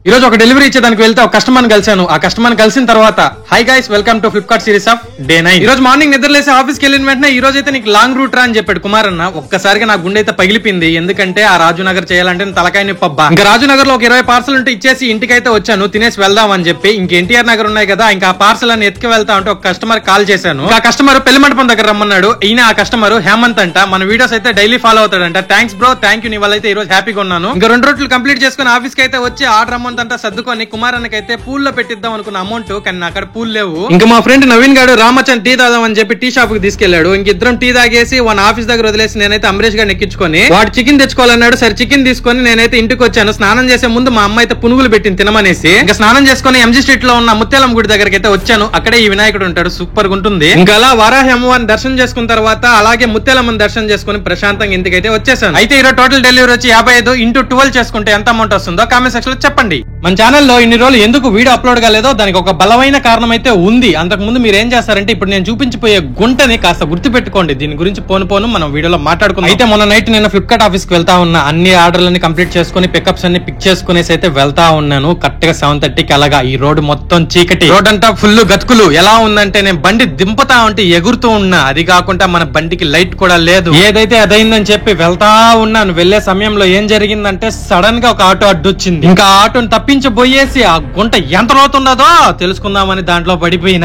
ఈ రోజు ఒక డెలివరీ ఇచ్చేదానికి వెళ్తే ఒక కస్టమర్ కలిసాను. ఆ కస్టమర్ కలిసిన తర్వాత high guys welcome to Flipkart series of day 9. ఈ రోజు మార్నింగ్ నిద్రలేసి ఆఫీస్ కి వెళ్ళిన వెంటనే ఈ రోజు అయితే నీకు లాంగ్ రూట్ రా అని చెప్పాడు కుమార్ అన్న. ఒక్కసారిగా నా గుండె అయితే పగిలిపింది. ఎందుకంటే ఆ రాజునగర్ చేయాలంటే తలకాయ నొప్పి అబ్బా. ఇంకా రాజునగర్ లో ఒక 20 పార్సల్ ఉంటే ఇచ్చేసి ఇంటికైతే వచ్చాను తినేసి వెళ్దాం అని చెప్పి. ఇంక ఎన్టీఆర్ నగర్ ఉన్నాయి కదా, ఇంకా ఆ పార్సల్ అని ఎత్తుకు వెళ్తా ఉంటే ఒక కస్టమర్ కాల్ చేశాను. ఆ కస్టమర్ పెళ్లి మండపం దగ్గర రమ్మన్నాడు. ఈయన ఆ కస్టమర్ హేమంత్ అంట. మన వీడియోస్ అయితే డైలీ ఫాలో అవుతాడంట. Thanks bro, thank you. నీ వల్ల అయితే ఈ రోజు హ్యాపీగా ఉన్నాను. ఇంకా 2 రోజులు కంప్లీట్ చేసుకుని ఆఫీస్ కి అయితే వచ్చి ఆర్డర్ అమౌంట్ అంతా సర్దుకొని కుమార్ అన్నకైతే పూల్ లో పెట్టిద్దాం అనుకున్న అమౌంట్, కానీ అక్కడ పూల్ లేవు. ఇంకా మా ఫ్రెండ్ నవీన్ గారు రామచంద్ టీ తాదాం అని చెప్పి టీ షాప్ కి తీసుకెళ్లాడు. ఇంకిద్దరం టీ తాగేసి వాన్ ఆఫీస్ దగ్గర వదిలేసి నేనైతే అమరేష్ గారిని ఎక్కించుకొని వాడు చికెన్ తెచ్చుకోవాలన్నాడు. సరే చికెన్ తీసుకొని నేనైతే ఇంటికి వచ్చాను. స్నానం చేసే ముందు మా అమ్మ అయితే పునుగులు పెట్టింది తినమనేసి. ఇంకా స్నానం చేసుకుని ఎంజీ స్ట్రీట్ లో ఉన్న ముత్యాలం గుడి దగ్గరికి అయితే వచ్చాను. అక్కడే ఈ వినాయకుడు ఉంటాడు, సూపర్ గా ఉంటుంది. ఇంకా అలా వారాహి అమ్మవారిని దర్శనం చేసుకున్న తర్వాత అలాగే ముత్యాలమ్మని దర్శనం చేసుకుని ప్రశాంతంగా ఇంటికైతే వచ్చేసాను. అయితే ఈరోజు టోటల్ డెలివరీ వచ్చి 55 × 12 చేసుకుంటే ఎంత అమౌంట్ వస్తుందో కామెంట్ సెక్షన్ లో చెప్పండి. మన ఛానల్లో ఇన్ని రోజులు ఎందుకు వీడియో అప్లోడ్ కాలేదో దానికి ఒక బలమైన కారణం అయితే ఉంది. అంతకు ముందు మీరు ఏం చేస్తారంటే ఇప్పుడు నేను చూపించిపోయే గుంటని కాస్త గుర్తు పెట్టుకోండి. దీని గురించి పోను మనం వీడియోలో మాట్లాడుకున్నాం. అయితే మొన్న నైట్ నేను ఫ్లిప్కార్ట్ ఆఫీస్ కి వెళ్తా ఉన్నా. అన్ని ఆర్డర్లని కంప్లీట్ చేసుకుని పికప్స్ అన్ని పిక్ చేసుకునేసి అయితే వెళ్తా ఉన్నాను. కరెక్ట్ గా 7:30కి అలాగా. ఈ రోడ్ మొత్తం చీకటి, రోడ్ అంతా ఫుల్ గతుకులు. ఎలా ఉందంటే నేను బండి దింపుతా ఉంటే ఎగురుతూ ఉన్నా. అది కాకుండా మన బండికి లైట్ కూడా లేదు. ఏదైతే అదైందని చెప్పి వెళ్తా ఉన్నాను. వెళ్లే సమయంలో ఏం జరిగిందంటే సడన్ గా ఒక ఆటో అడ్డొచ్చింది. ఇంకా ఆటోని తప్పించబోయేసి ఆ గుంట ఎంత లోతుండదో తెలుసుకుందామని దాంట్లో పడిపోయి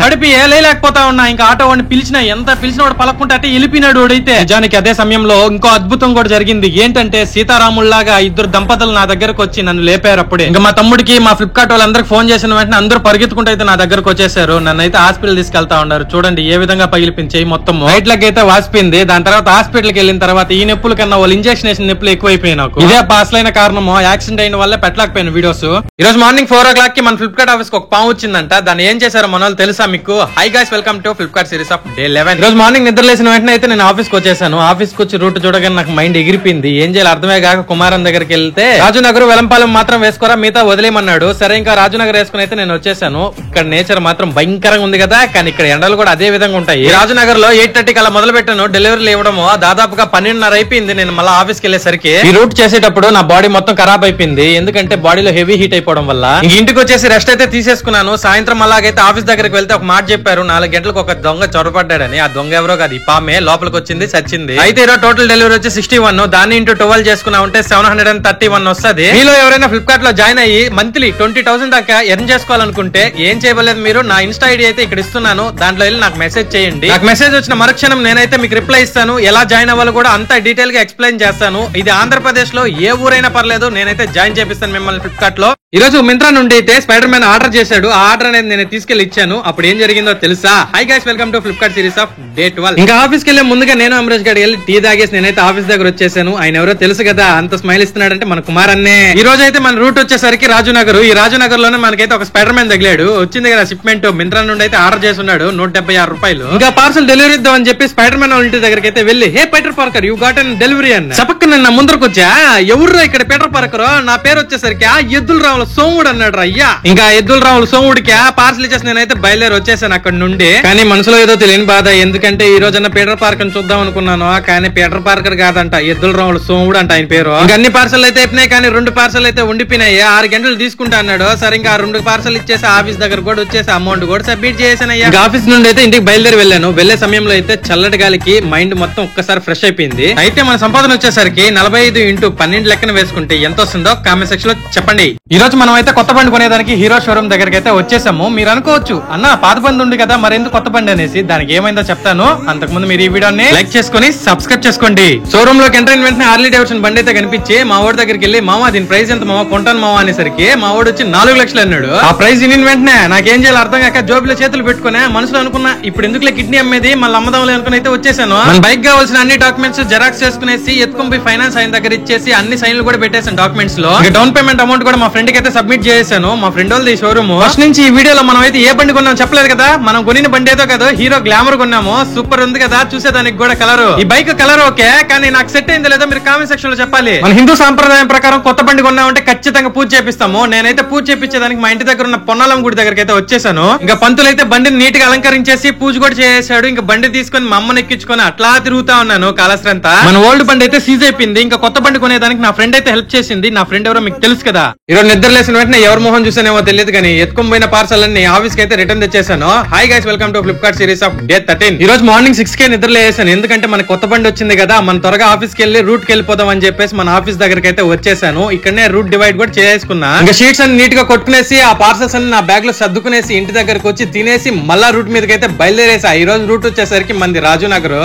లేకపోతా ఉన్నా. ఇంకా ఆటో వాడిని ఎంత పిలిచిన వాడు పలక్కుంటే అంటే వెళ్ళిపోయినాడు వాడైతే. నిజానికి అదే సమయంలో ఇంకో అద్భుతం కూడా జరిగింది. ఏంటంటే సీతారాముల్లాగా 2 దంపతులు నా దగ్గరకు వచ్చి నన్ను లేపారు. అప్పుడే ఇంకా మా తమ్ముడికి మా ఫ్లిప్కార్ట్ వాళ్ళందరికి ఫోన్ చేసిన వెంటనే అందరూ పరిగెత్తుకుంటూ అయితే నా దగ్గరకు వచ్చేసారు. నన్ను అయితే హాస్పిటల్ తీసుకెళ్తా ఉన్నారు. చూడండి ఏ విధంగా పగిలిపోయింది చెయ్యి మొత్తం. రైట్ లెగ్ అయితే వాసిపోయింది. దాని తర్వాత హాస్పిటల్ కి వెళ్ళిన తర్వాత ఈ నొప్పుల కన్నా వాళ్ళు ఇంజెక్షన్ వేసిన నొప్పులు ఎక్కువైపోయి నాకు. ఇదే అసలైన కారణము. యాక్సిడెంట్ అయిన వల్ల పెట్టలేకపోయాను వీడియోస్. ఈ రోజు మార్నింగ్ 4 o'clock కి మన ఫ్లిప్కార్ట్ ఆఫీస్ కి ఒక పాము వచ్చిందంట. దాన్ని ఏం చేశారో మన వాళ్ళు తెలుసా మీకు? High guys welcome to Flipkart series of day 11. ఈ రోజు మార్నింగ్ నిద్రలేసిన వెంటనే అయితే నేను ఆఫీస్ కి వచ్చేసాను. ఆఫీస్ కి వచ్చి రూట్ చూడగానే నాకు మైండ్ ఎగిరిపోయింది. ఏం చేయాలి అర్థమే కాక కుమారన్ దగ్గరికి వెళ్తే రాజునగర్ వెలంపాలెం మాత్రం వేసుకోరా, మిగతా వదిలేయమన్నాడు. సరే ఇంకా రాజునగర్ వేసుకుని అయితే నేను వచ్చేసాను. ఇక్కడ నేచర్ మాత్రం భయంకరంగా ఉంది కదా, కానీ ఇక్కడ ఎండలు కూడా అదే విధంగా ఉంటాయి. రాజునగర్ లో 8:30కి అలా మొదలు పెట్టాను. డెలివరీలు ఇవ్వడము దాదాపుగా 12:30 అయిపోయింది. నేను మళ్ళీ ఆఫీస్ కి వెళ్ళేసరికి ఈ రూట్ చేసేటప్పుడు నా బాడీ మొత్తం ఖరాబ్ అయిపోయింది. ఎందుకంటే బాడీలో హెవీ హీట్ అయిపోవడం వల్ల. ఇంటికి వచ్చేసి రెస్ట్ అయితే తీసేసుకున్నాను. సాయంత్రం అలాగైతే ఆఫీస్ దగ్గరికి వెళ్తే ఒక మాట చెప్పారు. 4 గంటలకు ఒక దొంగ చొరపడ్డాడని. ఆ దొంగ ఎవరో కాదు, ఈ పామే లోపలికి వచ్చింది, చచ్చింది. అయితే ఈరోజు టోటల్ డెలివరీ వచ్చి 61. దాన్ని × 12 చేసుకున్నా ఉంటే 731 వస్తుంది. మీలో ఎవరైనా ఫ్లిప్కార్ట్ లో జాయిన్ అయ్యి మంత్లీ 20,000 దాకా ఎర్న్ చేసుకోవాలనుకుంటే ఏం చేయలేదు మీరు, నా ఇన్స్టా ఐడి అయితే ఇక్కడ ఇస్తున్నాను. దాంట్లో వెళ్ళి నాకు మెసేజ్ చేయండి. నాకు మెసేజ్ వచ్చిన మరుక్షణం నేనైతే మీకు రిప్లై ఇస్తాను. ఎలా జాయిన్ అవ్వాలో కూడా అంతా డీటెయిల్ గా ఎక్స్ప్లెయిన్ చేస్తాను. ఇది ఆంధ్రప్రదేశ్ లో ఏ ఊరైనా పర్లేదు, నేనైతే జాయిన్ చేపిస్తాను మిమ్మల్ని ఫ్లిప్కార్ట్ లో. ఈ రోజు మింత్రా నుండి అయితే స్పైడర్ మ్యాన్ ఆర్డర్ చేశాడు. ఆ ఆర్డర్ అనేది నేను తీసుకెళ్లి ఇచ్చాను. అప్పుడు ఏం జరిగిందో తెలుసా? High guys welcome to Flipkart series of day 12. ఇంకా ఆఫీస్ కి వెళ్ళే ముందుగా నేను అమరేష్ గారికి వెళ్ళి టీ తాగేసి నేనైతే ఆఫీస్ దగ్గర వచ్చేసాను. ఆయన ఎవరో తెలుసు కదా, అంత స్మైల్ ఇస్తున్నాడంటే మన కుమార్ అన్నే. ఈ రోజు అయితే మన రూట్ వచ్చేసరికి రాజునగర్. ఈ రాజునగర్ లోనే మనకైతే ఒక స్పైడర్ మ్యాన్ తగిలాడు. వచ్చింది కదా షిప్మెంట్, మింత్రా నుండి అయితే ఆర్డర్ చేస్తున్నాడు 176 రూపాయలు. ఇంకా పార్సల్ డెలివరీ ఇద్దాం అని చెప్పి స్పైడర్ మ్యాన్ వాళ్ళ ఇంటి దగ్గరికి అయితే వెళ్ళి hey Peter Parker you got an delivery అన్న. చపక్క నిన్న ముందరకు వచ్చా. ఎవరు ఇక్కడ పీటర్ పార్కర్? నా పేరు వచ్చేసరికి ఎద్దుల రావుల సోముడు అన్నాడు అయ్యా. ఇంకా ఎద్దుల రావుల సోముడికి పార్సల్ ఇచ్చేసి నేనైతే బయలుదేరి వచ్చేసాను అక్కడ నుండి. కానీ మనసులో ఏదో తెలియని బాధ. ఎందుకంటే ఈ రోజున పీటర్ పార్కర్ చూద్దాం అనుకున్నాను, కానీ పీటర్ పార్కర్ కాదంట, ఎద్దుల రావుల సోముడు అంట ఆయన పేరు. ఇంకా అన్ని పార్సల్ అయితే అయిపోయినాయి, కానీ 2 పార్సల్ అయితే ఉండిపోయినాయి. 6 గంటలు తీసుకుంటా అన్నాడు. సరే ఇంకా 2 పార్సల్ ఇచ్చేసి ఆఫీస్ దగ్గర కూడా వచ్చేసి అమౌంట్ కూడా సబ్మిట్ చేసాను. ఇంకా ఆఫీస్ నుండి అయితే ఇంటికి బయలుదేరి వెళ్ళాను. వెళ్లే సమయంలో అయితే చల్లటి గాలికి మైండ్ మొత్తం ఒక్కసారి ఫ్రెష్ అయిపోయింది. అయితే మన సంపాదన వచ్చేసరికి 45 × 12 లెక్కన వేసుకుంటే ఎంత వస్తుందో కామెంట్ సెక్షన్ లో చెప్పండి. ఈ రోజు మనం అయితే కొత్త బండి కొనేదానికి హీరో షోరూమ్ దగ్గరికి అయితే వచ్చేసాము. మీరు అనుకోవచ్చు అన్న పాత బండి ఉంది కదా మరి ఎందుకు కొత్త బండి అనేసి. దానికి ఏమైందో చెప్తాను. అంతకుముందు మీరు ఈ వీడియోని లైక్ చేసుకుని సబ్స్క్రైబ్ చేసుకోండి. షోరూమ్ లోకి ఎంటర్ అయిన వెంటనే హార్లీ డేవిడ్సన్ బండి అయితే కనిపించి మా ఓడి దగ్గరికి వెళ్ళి మామా దీని ప్రైస్ ఎంత మామా కొంటాను మామా అనేసరికి మా ఓడి వచ్చి 4 లక్షలు అన్నాడు. ఆ ప్రైస్ విని వెంటనే నాకేం చేయాలి అర్థం కాక జోబులో చేతులు పెట్టుకునే మనసులో అనుకున్నా ఇప్పుడు ఎందుకులే కిడ్నీ అమ్మేది మళ్ళీ అమ్మదాంలే అనుకుని అయితే వచ్చేసాను. మన బైక్ కావాల్సిన అన్ని డాక్యుమెంట్స్ జెరాక్స్ చేసుకునేసి ఎత్తుకుని పోయి ఫైనాన్స్ ఆయన దగ్గర ఇచ్చేసి అన్ని సైన్లు కూడా పెట్టేసాను డాక్యుమెంట్స్ లో. డౌన్ పేమెంట్ అమౌంట్ కూడా మా ఫ్రెండ్ కి అయితే సబ్మిట్ చేశాను. మా ఫ్రెండ్ వాళ్ళది షోరూమ్. ఫస్ట్ నుంచి ఈ వీడియోలో మనం అయితే ఏ బండి కొన్నాం చెప్పలేదు కదా. మనం కొనిన బండి ఏదో కదా హీరో గ్లామర్ కొన్నాము. సూపర్ ఉంది కదా, చూసేదానికి కూడా కలర్. ఈ బైక్ కలర్ ఓకే, కానీ నాకు సెట్ అయిందో లేదో మీరు కామెంట్ సెక్షన్ లో చెప్పాలి. మన హిందూ సాంప్రదాయం ప్రకారం కొత్త బండి కొన్నామంటే ఖచ్చితంగా పూజ చేపిస్తాము. నేనైతే పూజ చేపించేదానికి మా ఇంటి దగ్గర ఉన్న పొన్నాలం గుడి దగ్గరికి అయితే వచ్చేసాను. ఇంకా పంతులు అయితే బండిని నీట్ గా అలంకరించేసి పూజ కూడా చేశాడు. ఇంకా బండి తీసుకొని మా అమ్మని ఎక్కించుకొని అట్లా తిరుగుతా ఉన్నాను కాలశ్రంతా. మన ఓల్డ్ బండి అయితే సీజ్ అయిపోయింది. ఇంకా కొత్త బండి కొనేదానికి నా ఫ్రెండ్ అయితే హెల్ప్ చేసింది. నా ఫ్రెండ్ ఎవరో మీకు తెలుసు కదా. ఈరోజు నిద్ర నిద్రలేసిన వెంటనే ఎవరి మొహం చూసానేమో తెలియదు కానీ ఎత్తుకొని పోయిన పార్సల్ అన్ని ఆఫీస్ కి అయితే రిటర్న్ తెచ్చేసాను. Hi guys, welcome to Flipkart series of day 13. ఈ రోజు మార్నింగ్ 6 కే నిద్రలేసాను. ఎందుకంటే మన కొత్త బండి వచ్చింది కదా, మన త్వరగా ఆఫీస్ కి వెళ్ళి రూట్ కి వెళ్ళిపోదాం అని చెప్పేసి మన ఆఫీస్ దగ్గరకి అయితే వచ్చేసాను. ఇక్కడనే రూట్ డివైడ్ కూడా చేసుకున్నా. ఇంకా షీట్స్ అన్ని నీట్ గా కొట్టుకునేసి ఆ పార్సల్స్ అన్ని నా బ్యాగ్ లో సర్దుకునేసి ఇంటి దగ్గరకు వచ్చి తినేసి మళ్ళా రూట్ మీదకి అయితే బయలుదేరేసా. ఈ రోజు రూట్ వచ్చేసరికి మంది రాజునగర్ లో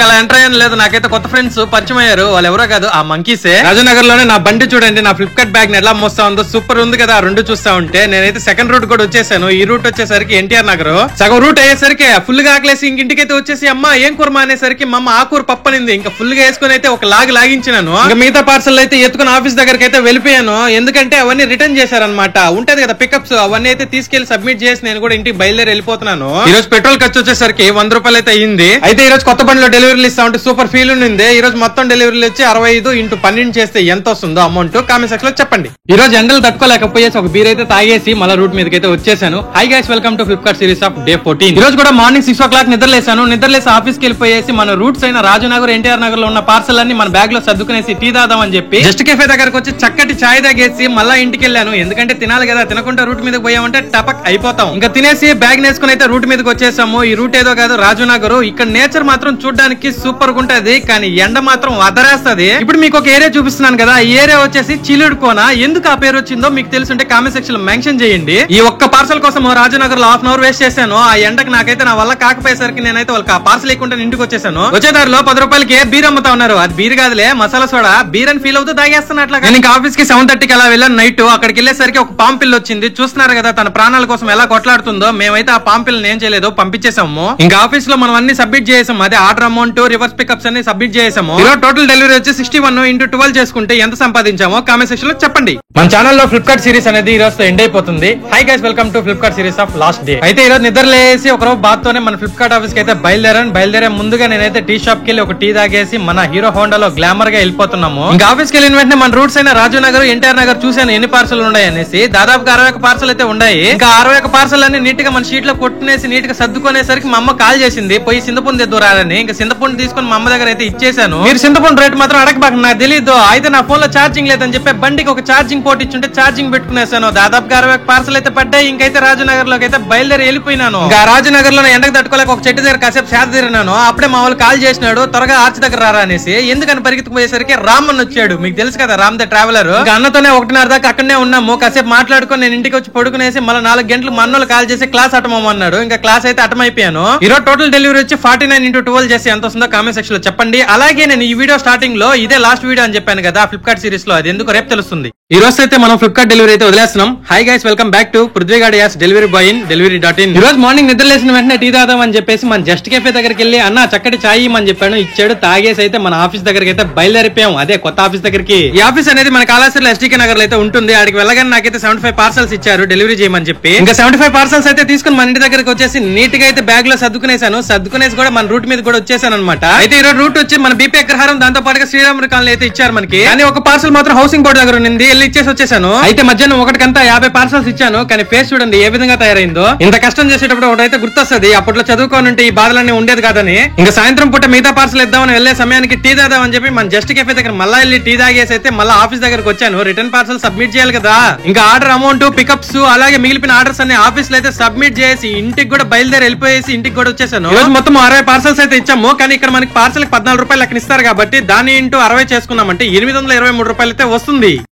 అలా ఎంటర్ అయ్యాను లేదు, నాకైతే కొత్త ఫ్రెండ్స్ పరిచయం అయ్యారు. వాళ్ళు ఎవరో కాదు, ఆ మంకీసే. రాజునగర్ లోనే నా బండి చూడండి, నా ఫ్లిప్కార్ట్ బ్యాగ్ ని ఎలా మోస్తా ఉందో సూపర్ ఉంది కదా. రెండు చూస్తా ఉంటే నేనైతే సెకండ్ రూట్ కూడా వచ్చేసాను. ఈ రూట్ వచ్చేసరికి ఎన్టీఆర్ నగర్. సగం రూట్ అయ్యేసరికి ఫుల్ గా ఆకలేసి ఇంటికైతే వచ్చేసి అమ్మ ఏం కూర అనేసరికి మా అమ్మ ఆకూర పప్పనింది. ఇంకా ఫుల్ గా వేసుకుని అయితే ఒక లాగించినాను. ఇంకా మిగతా పార్సల్ అయితే ఎత్తుకుని ఆఫీస్ దగ్గరకి అయితే వెళ్ళిపోయాను. ఎందుకంటే అవన్నీ రిటర్న్ చేశారనమాట. ఉంటది కదా పికప్స్, అవన్నీ అయితే తీసుకెళ్లి సబ్మిట్ చేసి నేను కూడా ఇంటికి బయలుదేరి వెళ్ళిపోతున్నాను. ఈ రోజు పెట్రోల్ ఖర్చు వచ్చేసరికి 100 రూపాయలు అయితే అయింది. అయితే ఈ రోజు కొత్త బండిలో డెలివరీలు ఇస్తా ఉంటే సూపర్ ఫీల్ ఉంది. ఈ రోజు మొత్తం డెలివరీలు వచ్చి 65 × 12 చేస్తే ఎంత వస్తుందో అమౌంట్ కామెంట్ సెక్షన్ లో చెప్పండి. ఈ రోజు ఎండలు తట్టుకోలేకపోయేసి ఒక బీర్ అయితే తాగేసి మళ్ళీ రూట్ మీదకి అయితే వచ్చేసాను. High guys, welcome to Flipkart series of day 14. ఈ రోజు కూడా మార్నింగ్ 6 o'clock నిద్రలేసి ఆఫీస్ కి వెళ్ళిపోయేసి మన రూట్స్ అయిన రాజునగర్, ఎన్టీఆర్ నగర్ లో ఉన్న పార్సల్ అన్ని మన బ్యాగ్ లో సర్దుకునేసి టీ తాదాం అని చెప్పి జస్ట్ కెఫే దగ్గరకు వచ్చి చక్కటి చాయ్ తాగేసి మళ్ళా ఇంటికి వెళ్ళాను. ఎందుకంటే తినాలి కదా, తినకుండా రూట్ మీదకి పోయామంటే టపక్ అయిపోతాం. ఇంకా తినేసి బ్యాగ్ నేసుకుని అయితే రూట్ మీదకి వచ్చేసాము. ఈ రూట్ ఏదో కాదు, రాజునగర్. ఇక్కడ నేచర్ మాత్రం చూడడానికి సూపర్ గా ఉంటది, కానీ ఎండ మాత్రం వదరేస్తది. ఇప్పుడు మీకు ఒక ఏరియా చూపిస్తున్నాను కదా, ఈ ఏరియా వచ్చేసి చిలుడు కోన. ఎందుకు ఆ పేరు వచ్చిందో మీకు తెలుసుంటే కామెంట్ సెక్షన్ లో మెన్షన్ చేయండి. ఈ ఒక్క పార్సల్ కోసం రాజునగర్ లో ½ అవర్ వేస్ట్ చేశాను. ఆ ఎండకు నాకైతే నా వల్ల కాకపోయేసరికి నేనైతే వాళ్ళకి ఆ పార్సల్ లేకుండా ఇంటికి వచ్చేసాను. వచ్చేదారిలో 10 రూపాయలకి బీర్ అమ్ముతా ఉన్నారు. అది బీర్ కాదులే, మసాలా సోడా. బీర్ అని ఫీల్ అవుతూ తాగేస్తున్నట్లా. నేను ఇంకా ఆఫీస్ కి 7:30కి అలా వెళ్ళాను నైట్. అక్కడికి వెళ్ళేసరికి ఒక పాంపిల్ వచ్చింది. చూస్తున్నారు కదా తన ప్రాణాల కోసం ఎలా కొట్లాడుతుందో. మేమైతే ఆ పాంపిల్ని ఏం చేయలేదు, పంపించేసాము. ఇంకా ఆఫీస్ లో మనం అన్ని సబ్మిట్ చేసాము. అదే ఆర్డర్ అమౌంట్, రివర్స్ పికప్స్ అన్ని సబ్మిట్ చేసాము. ఈరోజు టోటల్ డెలివరీ వచ్చి 61 × 12 చేసుకుంటే ఎంత సంపాదించామో కామెంట్ సెక్షన్ లో చెప్పండి. మన ఛానల్ లో ఫ్లిప్కార్ట్ సిరీస్ అనేది ఈ రోజు ఎండ్ అయిపోతుంది. High guys, welcome to Flipkart series of last day. అయితే ఈ రోజు నిద్రలేసి ఒకరోజు బాత్ తోనే మన ఫ్లిప్కార్ట్ ఆఫీస్ కి అయితే బయలుదేరే ముందుగా నేనైతే టీ షాప్ కి వెళ్ళి ఒక టీ తాగేసి మన హీరో హోండాలో గ్లామర్ గా వెళ్ళిపోతున్నాము. ఇంకా ఆఫీస్ కి వెళ్ళిన వెంటనే మన రూట్స్ అయిన రాజునగర్, ఎన్టీఆర్ నగర్ చూసాను ఎన్ని పార్సల్ ఉన్నాయి అనేసి. దాదాపుగా 61 పార్సల్ అయితే ఉన్నాయి. ఇంకా 61 పార్సల్ అన్ని నీట్ గా మన షీట్ లో కొట్టునేసి నీట్ గా సర్దుకునేసరికి మా అమ్మ కాల్ చేసింది, పోయి సింధపుండి తెద్దురాలని. ఇంకా సింధపుండి తీసుకుని మా అమ్మ దగ్గర అయితే ఇచ్చేసాను. మీరు సింధపుండి రేట్ మాత్రం అడగబాక, నాకు తెలియదు. అయితే నా ఫోన్ లో ఛార్జింగ్ లేదని చెప్పి బండికి ఒక ఛార్జింగ్ పోర్ట్ ఇచ్చుంటే ఛార్జింగ్ పెట్టుకునేసాను. దాదాపుగా 61 పార్సల్ అయితే పడ్డాయి. ఇంకైతే రాజునగర్ లోకి అయితే బయలుదేరి వెళ్ళిపోయినాను. ఇంకా రాజునగర్ లో ఎండకు తట్టుకోలేక ఒక చెట్టు దగ్గర కాసేపు సేద తీరినాను. అప్పుడే మా వాళ్ళు కాల్ చేసినాడు, త్వరగా ఆర్చ్ దగ్గర రారా అనేసి. ఎందుకని పరిగెత్తుకుపోయేసరికి రామన్ వచ్చాడు. మీకు తెలుసు కదా, రామ్ ద ట్రావెలర్. అన్నతోనే 1:30 దాకా అక్కడనే ఉన్నాము. కాసేపు మాట్లాడుకుని నేను ఇంటికి వచ్చి పడుకునేసి మళ్ళీ 4 గంటలకు మన్నోళ్ళు కాల్ చేసి క్లాస్ అటమన్నాడు. ఇంకా క్లాస్ అయితే అటమైపోయాను. ఈ రోజు టోటల్ డెలివరీ వచ్చి 49 × 12 చేసి ఎంత వస్తుందో కామెంట్ సెక్షన్ లో చెప్పండి. అలాగే నేను ఈ వీడియో స్టార్టింగ్ లో ఇదే లాస్ట్ వీడియో అని చెప్పాను కదా ఫ్లిప్కార్ట్ సిరీస్ లో, అది ఎందుకు రేపు తెలుస్తుంది. ఈ రోజు అయితే మనం ఫ్లిప్కార్ట్ డెలివరీ అయితే వదిలేస్తున్నాం. Hi guys, welcome back to పృథ్వీగాడ్ as delivery boy in delivery.in. ఈ రోజు మార్నింగ్ నిద్రలేసిన వెంటనే టీ తాదాం అని చెప్పేసి మన జస్ట్ కెఫే దగ్గరికి వెళ్ళి అన్న చక్కటి చాయ్ ఇమ్మని చెప్పాను. ఇచ్చాడు. తాగేసి అయితే మన ఆఫీస్ దగ్గరికి అయితే బయలుదేరిపోయాం. అదే కొత్త ఆఫీస్ దగ్గరికి. ఈ ఆఫీస్ అనేది మన కాళేశ్వరం ఎస్టీకే నగర్ లో అయితే ఉంటుంది. అక్కడికి వెళ్ళగానే నాకైతే 75 పార్సల్స్ ఇచ్చారు డెలివరీ చేయమని చెప్పి. ఇంకా 75 పార్సల్స్ అయితే తీసుకుని మన ఇంటి దగ్గరకు వచ్చేసి నీట్ గా అయితే బ్యాగ్ లో సర్దుకునేసి కూడా మన రూట్ మీద కూడా వచ్చేసాను అనమాట. అయితే ఈ రోజు రూట్ వచ్చి మన బీపీ అగ్రహారం, దాంతో పాటుగా శ్రీరాముడి కాలనీ అయితే ఇచ్చారు మనకి. కానీ ఒక పార్సల్ మాత్రం హౌసింగ్ బోర్డు దగ్గర ఉంది, వెళ్ళి ఇచ్చేసి వచ్చేసాను. అయితే మధ్యాహ్నం 1 50 పార్సల్స్ ఇచ్చాను. కానీ ఫేస్ చూడండి ఏ విధంగా తయారైందో. ఇంత కష్టం చేసేటప్పుడు ఒకటైతే గుర్తొస్తుంది, అప్పట్లో చదువుకోని ఉంటే ఈ బాధలన్నీ ఉండేది కాదని. ఇంకా సాయంత్రం పూట మిగతా పార్సల్ ఇద్దామని వెళ్లే సమయానికి టీ తాదామని చెప్పి మన జస్ట్ కెఫే దగ్గర మళ్ళీ వెళ్ళి టీ తాగేసి అయితే మళ్ళీ ఆఫీస్ దగ్గరకు వచ్చాను. రిటర్న్ పార్సల్ సబ్మిట్ చేయాలి కదా. ఇంకా ఆర్డర్ అమౌంట్, పికప్స్, అలాగే మిగిలిన ఆర్డర్స్ అన్ని ఆఫీస్ లో అయితే సబ్మిట్ చేసి ఇంటికి కూడా బయలుదేరి వెళ్ళిపోయేసి ఇంటికి కూడా వచ్చేసాను. ఈ రోజు మొత్తం 60 పార్సల్స్ అయితే ఇచ్చాము. కానీ ఇక్కడ మనకి పార్సల్ 14 రూపాయలు లెక్కన ఇస్తారు కాబట్టి దాన్ని ఇంటూ 60 చేసుకున్నామంటే 823 రూపాయలు అయితే వస్తుంది.